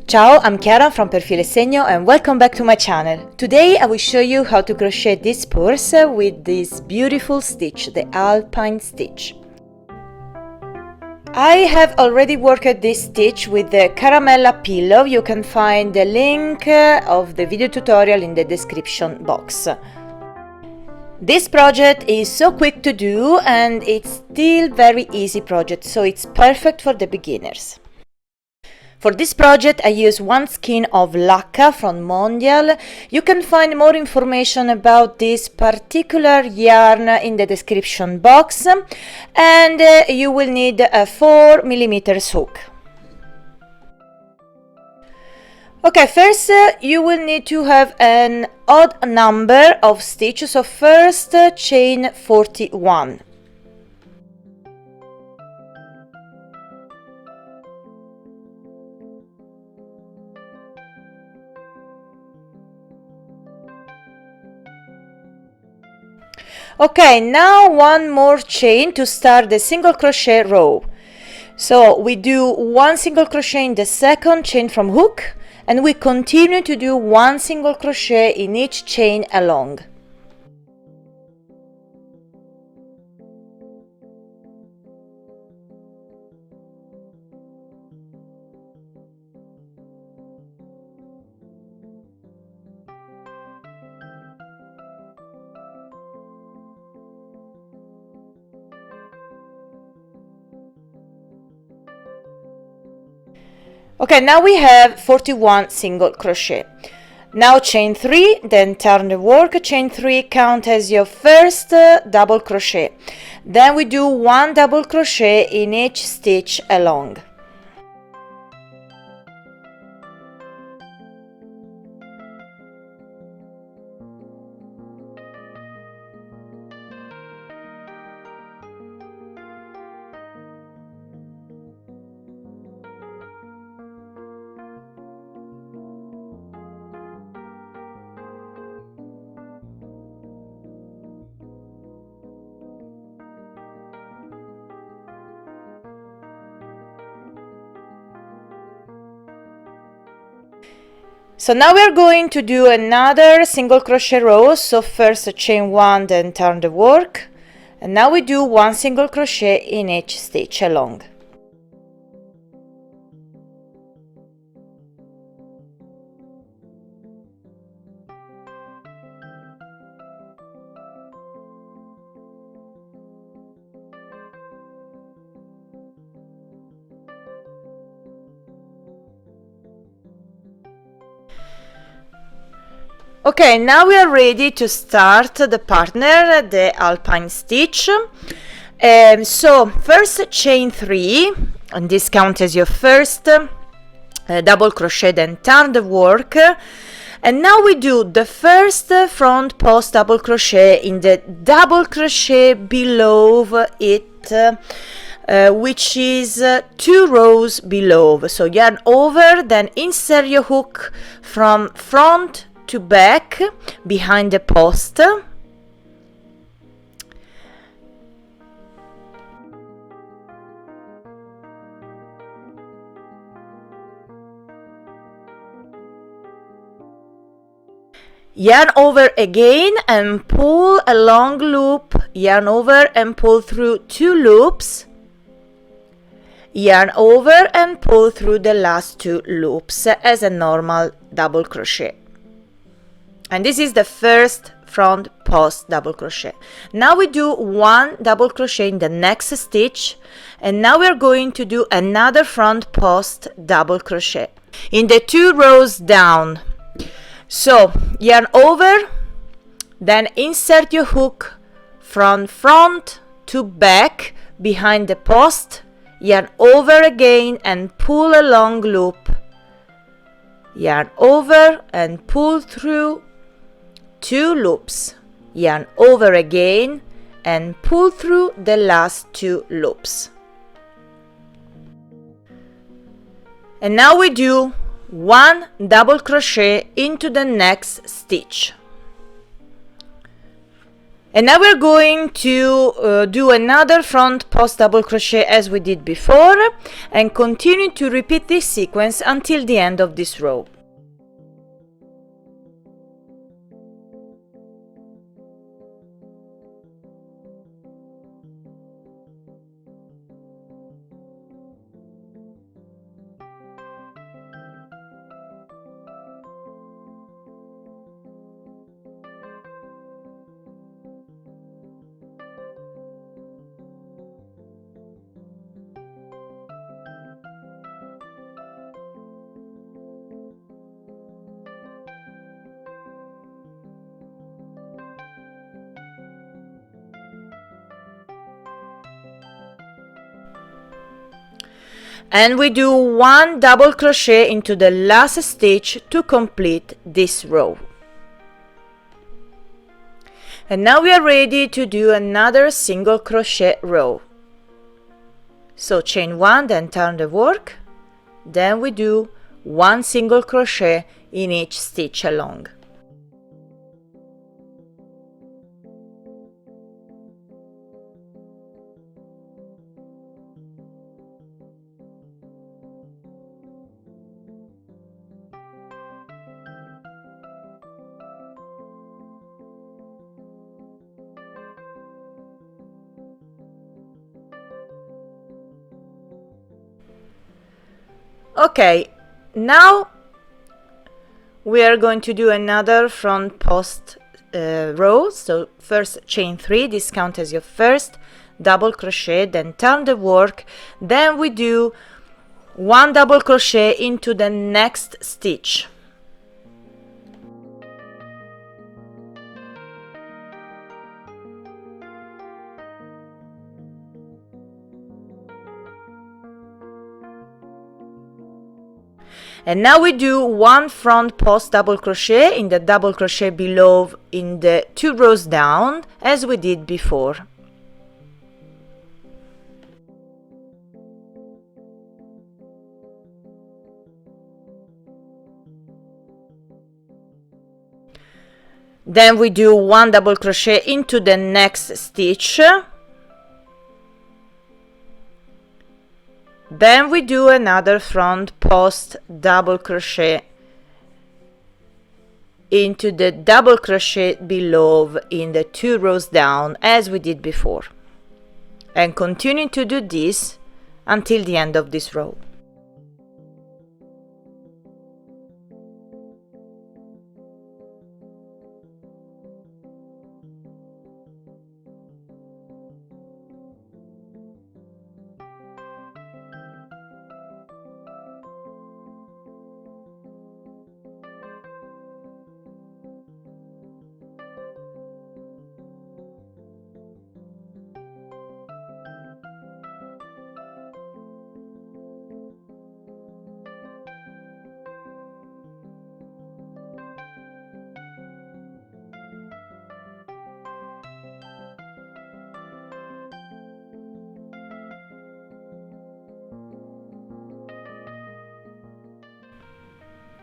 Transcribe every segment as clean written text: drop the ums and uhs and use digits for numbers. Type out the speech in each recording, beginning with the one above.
Ciao, I'm Chiara from Filo Segno and welcome back to my channel. Today I will show you how to crochet this purse with this beautiful stitch, the Alpine Stitch. I have already worked this stitch with the caramella pillow. You can find the link of the video tutorial in the description box. This project is so quick to do and it's still very easy project, so it's perfect for the beginners. For this project I use one skein of Lacca from Mondial. You can find more information about this particular yarn in the description box, and you will need a 4mm hook. Okay, first you will need to have an odd number of stitches, so first chain 41. Okay, now one more chain to start the single crochet row. So we do one single crochet in the second chain from hook, and we continue to do one single crochet in each chain along. Okay, now we have 41 single crochet. Now chain 3, then turn the work. Chain 3 count as your first double crochet. Then we do one double crochet in each stitch along. So now we are going to do another single crochet row. So first chain 1, then turn the work, and now we do one single crochet in each stitch along. Okay, now we are ready to start the partner, the Alpine Stitch. So first chain 3, and this counts as your first double crochet, then turn the work, and now we do the first front post double crochet in the double crochet below it, which is 2 rows below. So yarn over, then insert your hook from front to back behind the post. Yarn over again and pull a long loop, yarn over and pull through 2 loops, yarn over and pull through the last 2 loops as a normal double crochet. And this is the first front post double crochet. Now we do one double crochet in the next stitch, and now we're going to do another front post double crochet in the 2 rows down. So yarn over, then insert your hook from front to back behind the post, yarn over again and pull a long loop, yarn over and pull through 2 loops, yarn over again and pull through the last 2 loops. And now we do one double crochet into the next stitch. And now we're going to do another front post double crochet as we did before, and continue to repeat this sequence until the end of this row. And we do one double crochet into the last stitch to complete this row. And now we are ready to do another single crochet row. So chain one, then turn the work, then we do one single crochet in each stitch along. Okay, now we are going to do another front post row. So first chain 3, this counts as your first double crochet, then turn the work, then we do one double crochet into the next stitch. And now we do one front post double crochet in the double crochet below in the 2 rows down as we did before. Then we do one double crochet into the next stitch. Then we do another front post double crochet into the double crochet below in the 2 rows down as we did before, and continue to do this until the end of this row.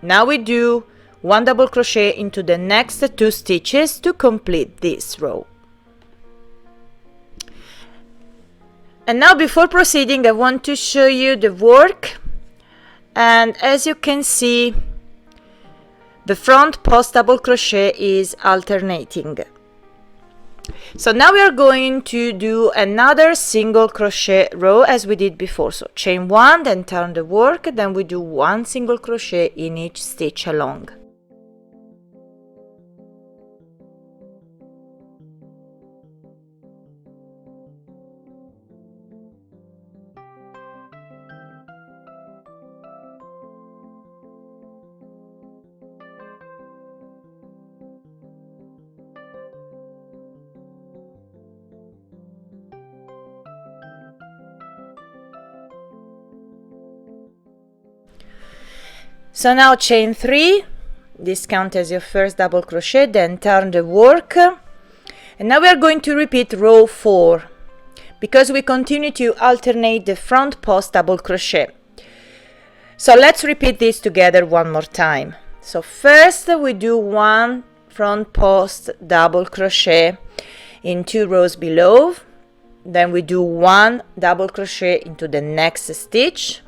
Now we do one double crochet into the next 2 stitches to complete this row. And now before proceeding, I want to show you the work, and as you can see, the front post double crochet is alternating. So now we are going to do another single crochet row as we did before. So chain 1, then turn the work, then we do one single crochet in each stitch along. So now chain 3, this counts as your first double crochet, then turn the work, and now we are going to repeat row 4 because we continue to alternate the front post double crochet. So let's repeat this together one more time. So first we do one front post double crochet in 2 rows below, then we do 1 double crochet into the next stitch,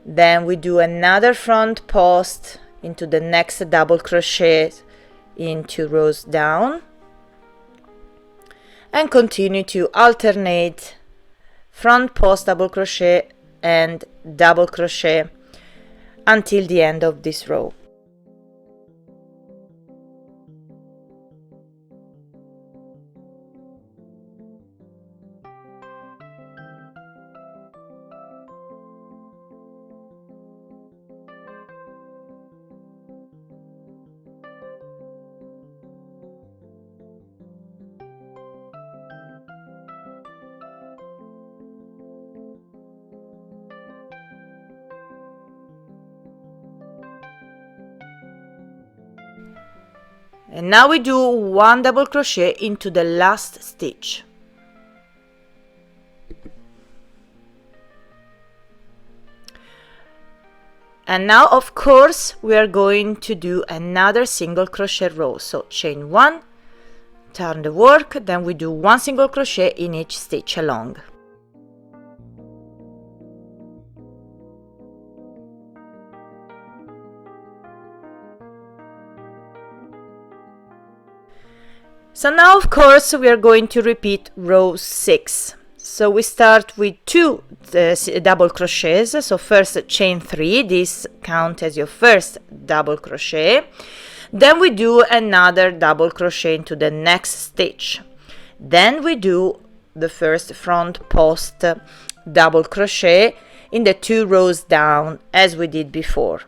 then we do another front post into the next double crochet in 2 rows down, and continue to alternate front post double crochet and double crochet until the end of this row. And now we do 1 double crochet into the last stitch. And now, of course, we are going to do another single crochet row. So chain 1, turn the work, then we do 1 single crochet in each stitch along. So now, of course, we are going to repeat row 6. So we start with 2 double crochets. So first chain 3, this counts as your first double crochet. Then we do another double crochet into the next stitch. Then we do the first front post double crochet in the 2 rows down as we did before.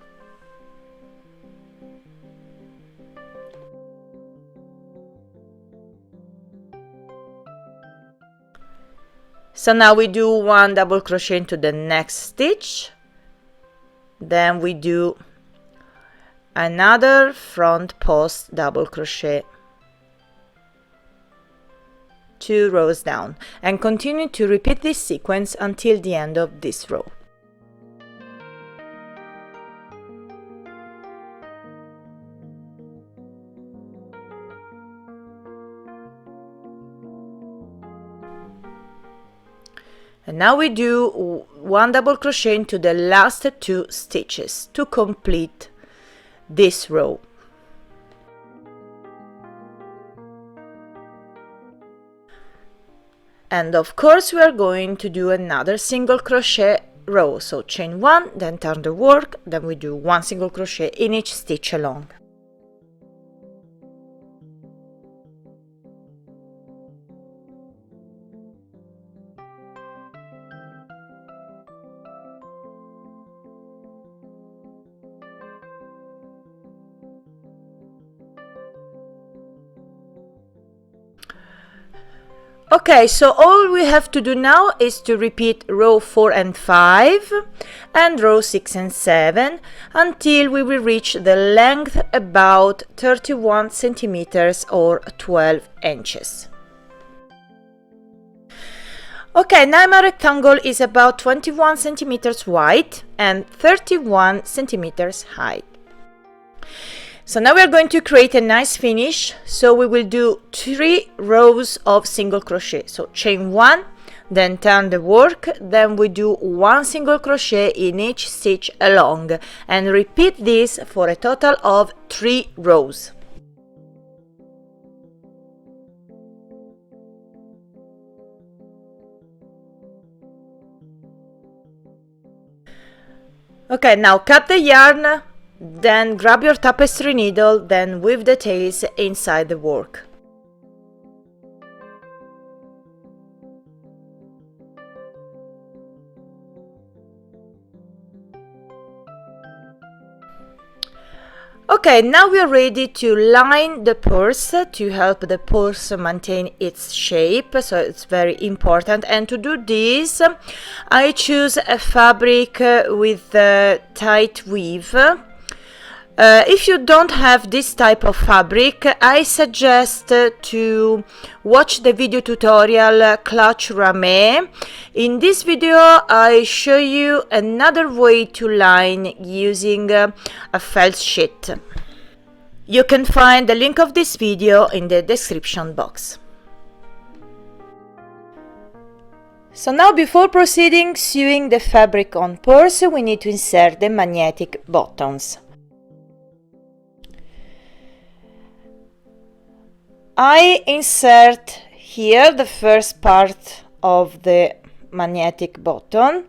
So now we do 1 double crochet into the next stitch, then we do another front post double crochet, 2 rows down, and continue to repeat this sequence until the end of this row. And now we do 1 double crochet into the last 2 stitches to complete this row. And of course we are going to do another single crochet row. So chain 1, then turn the work, then we do 1 single crochet in each stitch along. Okay, so all we have to do now is to repeat row 4 and 5 and row 6 and 7 until we will reach the length about 31 centimeters or 12 inches. Okay, now my rectangle is about 21 centimeters wide and 31 centimeters high. So now we are going to create a nice finish. So we will do 3 rows of single crochet. So chain 1, then turn the work, then we do 1 single crochet in each stitch along, and repeat this for a total of 3 rows. Okay, now cut the yarn. Then grab your tapestry needle, then weave the tails inside the work. Okay, now we are ready to line the purse to help the purse maintain its shape, so it's very important. And to do this, I choose a fabric with tight weave. If you don't have this type of fabric, I suggest to watch the video tutorial Clutch Ramé. In this video I show you another way to line using a felt sheet. You can find the link of this video in the description box. So now, before proceeding sewing the fabric on purse, we need to insert the magnetic buttons. I insert here the first part of the magnetic button.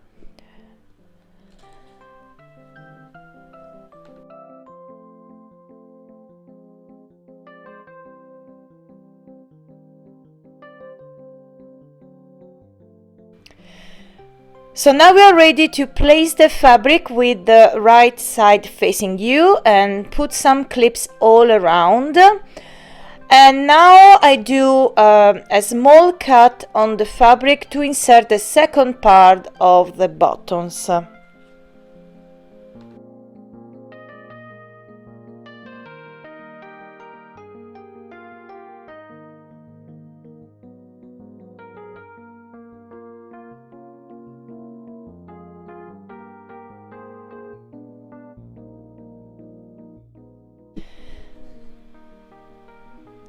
So now we are ready to place the fabric with the right side facing you and put some clips all around. And now I do a small cut on the fabric to insert the second part of the buttons.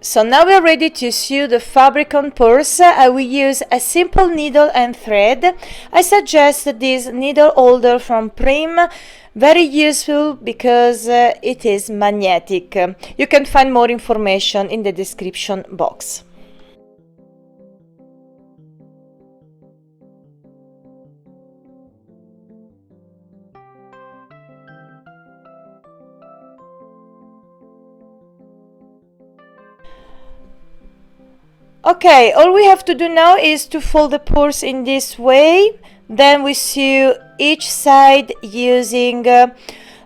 So now we are ready to sew the fabric on purse. I will use a simple needle and thread. I suggest this needle holder from Prim, very useful because it is magnetic. You can find more information in the description box. Okay, all we have to do now is to fold the purse in this way. Then we sew each side using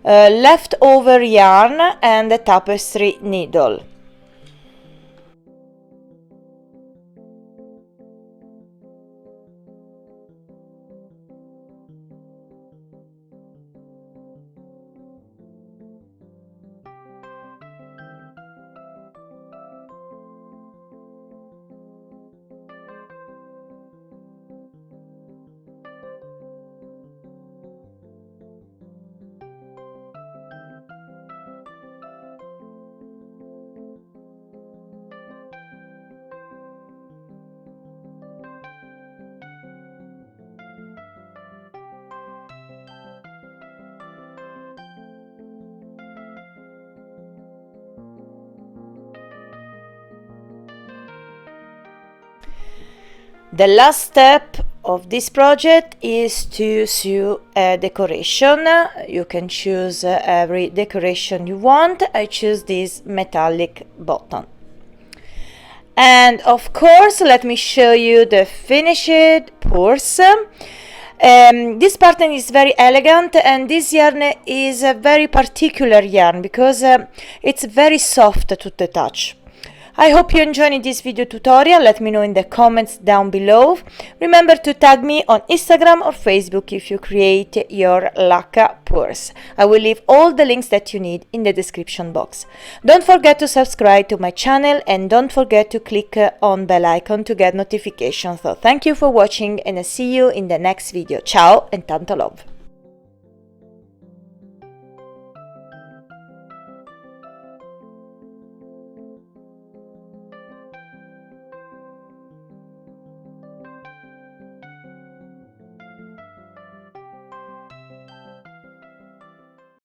leftover yarn and the tapestry needle. The last step of this project is to sew a decoration. You can choose every decoration you want. I choose this metallic button. And of course, let me show you the finished purse. This pattern is very elegant, and this yarn is a very particular yarn because it's very soft to the touch. I hope you enjoyed this video tutorial. Let me know in the comments down below. Remember to tag me on Instagram or Facebook if you create your Lacca purse. I will leave all the links that you need in the description box. Don't forget to subscribe to my channel and don't forget to click on bell icon to get notifications. So thank you for watching and I see you in the next video. Ciao and tanto love!